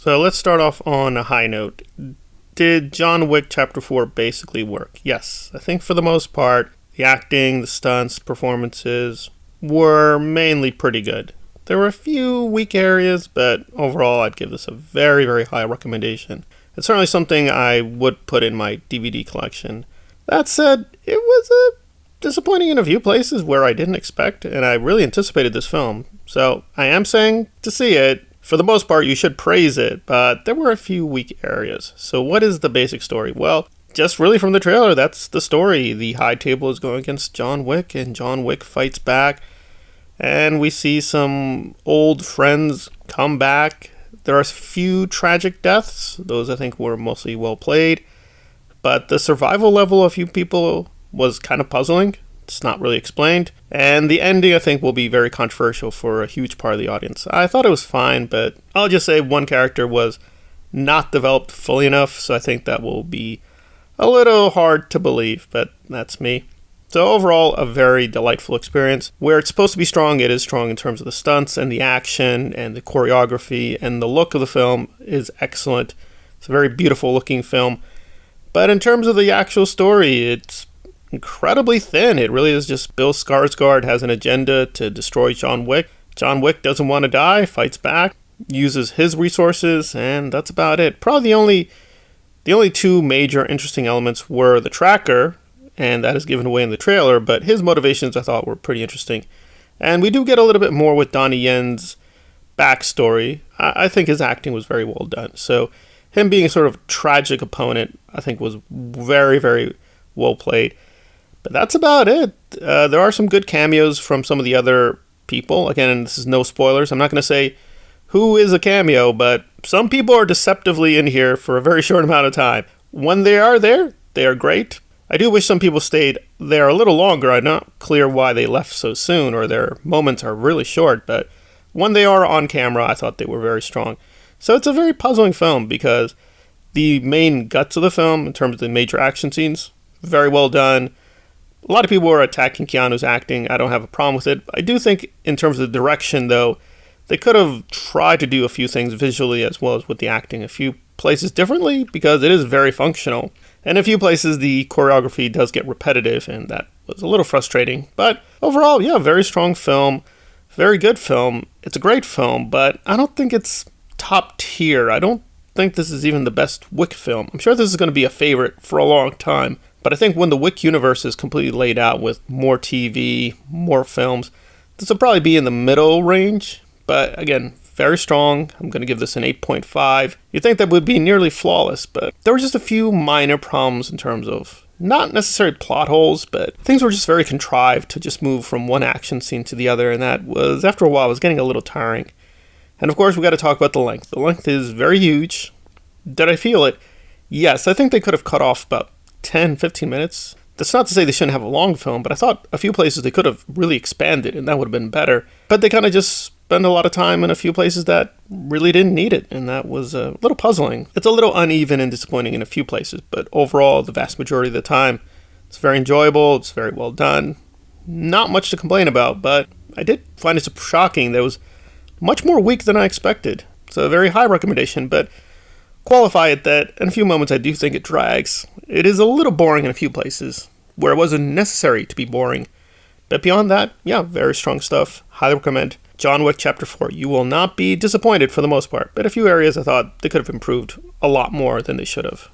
So let's start off on a high note. Did John Wick Chapter 4 basically work? Yes. I think for the most part, the acting, the stunts, performances were mainly pretty good. There were a few weak areas, but overall I'd give this a very, very high recommendation. It's certainly something I would put in my DVD collection. That said, it was disappointing in a few places where I didn't expect, and I really anticipated this film. So I am saying to see it. For the most part, you should praise it, but there were a few weak areas. So what is the basic story? Well, just really from the trailer, that's the story. The High Table is going against John Wick, and John Wick fights back. And we see some old friends come back. There are a few tragic deaths. Those, I think, were mostly well played. But the survival level of a few people was kind of puzzling. It's not really explained. And the ending, I think, will be very controversial for a huge part of the audience. I thought it was fine, but I'll just say one character was not developed fully enough, so I think that will be a little hard to believe, but that's me. So overall, a very delightful experience. Where it's supposed to be strong, it is strong in terms of the stunts and the action and the choreography, and the look of the film is excellent. It's a very beautiful looking film. But in terms of the actual story, it's incredibly thin. It really is just Bill Skarsgård has an agenda to destroy John Wick. John Wick doesn't want to die, fights back, uses his resources, and that's about it. Probably the only two major interesting elements were the tracker, and that is given away in the trailer, but his motivations I thought were pretty interesting. And we do get a little bit more with Donnie Yen's backstory. I think his acting was very well done. So him being a sort of tragic opponent, I think was very, very well played. But that's about it. There are some good cameos from some of the other people. Again, this is no spoilers. I'm not going to say who is a cameo, but some people are deceptively in here for a very short amount of time. When they are there, they are great. I do wish some people stayed there a little longer. I'm not clear why they left so soon, or their moments are really short, but when they are on camera, I thought they were very strong. So it's a very puzzling film because the main guts of the film, in terms of the major action scenes, very well done. A lot of people are attacking Keanu's acting. I don't have a problem with it. I do think in terms of the direction, though, they could have tried to do a few things visually as well as with the acting a few places differently because it is very functional. And in a few places, the choreography does get repetitive, and that was a little frustrating. But overall, yeah, very strong film, very good film. It's a great film, but I don't think it's top tier. I don't think this is even the best Wick film. I'm sure this is going to be a favorite for a long time. But I think when the Wick universe is completely laid out with more TV, more films, this will probably be in the middle range. But again, very strong. I'm going to give this an 8.5. You'd think that would be nearly flawless, but there were just a few minor problems in terms of not necessarily plot holes, but things were just very contrived to just move from one action scene to the other, and that was, after a while, was getting a little tiring. And of course, we got to talk about the length. The length is very huge. Did I feel it? Yes, I think they could have cut off about 10, 15 minutes. That's not to say they shouldn't have a long film, but I thought a few places they could have really expanded, and that would have been better. But they kind of just spend a lot of time in a few places that really didn't need it, and that was a little puzzling. It's a little uneven and disappointing in a few places, but overall, the vast majority of the time, it's very enjoyable, it's very well done. Not much to complain about, but I did find it shocking that it was much more weak than I expected. It's a very high recommendation, but qualify it that in a few moments I do think it drags. It is a little boring in a few places where it wasn't necessary to be boring. But beyond that, yeah, very strong stuff. Highly recommend John Wick Chapter 4. You will not be disappointed for the most part, but a few areas I thought they could have improved a lot more than they should have.